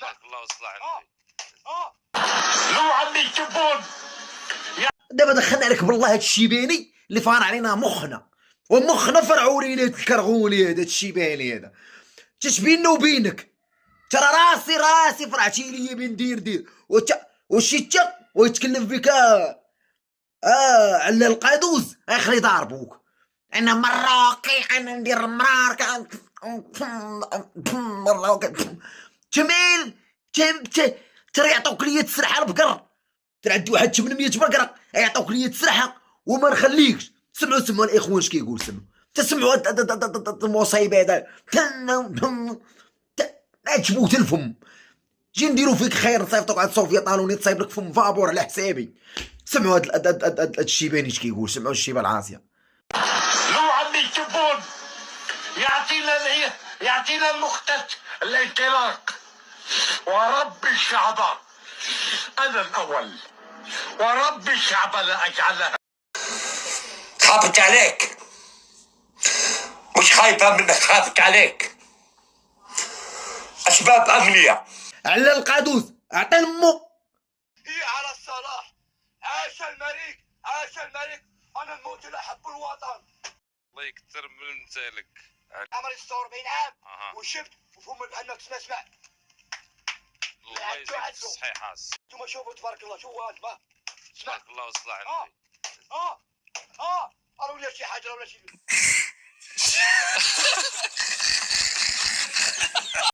بارك الله وصلح لو عمي الجبون. دابا دخلنا عليك بالله هاد الشيباني اللي فار علينا مخنا، ومخنا فرعوني لي الكرغوني هذا الشيباني هذا. تشبيننا وبينك ترى راسي فرعتي لي بين دير وشي تا ويتكلم فيك على القادوز غيخلي ضاربوك. انا مراكي انا ندير مرار مراكي جميل ترى يعطوك لي تسرحه البقر، ترى عندي واحد 800 بقره يعطوك لي تسرحه وما نخليكش. سمعوا الاخوان اش كيقول، تسمعوا المصيبه هذا تجبوت الفم. جي نديرو فيك خير نصيفطوك عند صوفيا طالوني تصايب لك فم فابور على حسابي. سمعوا هاد الشيباني اش كيقول، سمعوا الشيبه العاصيه. لو عمي الجبون يعطينا نقطة الانطلاق. ورب الشعب أنا الأول، ورب الشعب لا أجعلها. خافت عليك، مش خايفة منك، خافت عليك. أسباب أمنية. على القادوس اعطي امو. هي على الصلاح. عاش الملك، عاش الملك. أنا الموت لا أحب الوطن. الله يكثر من مثالك. عمري 46 عام وشفت وفم بأنك تسمع. الله يجزيك الصحيحة. انتم شوفوا تبارك الله، شوفوا هاد ما بارك الله وصلح ولا شي حاجه ولا شي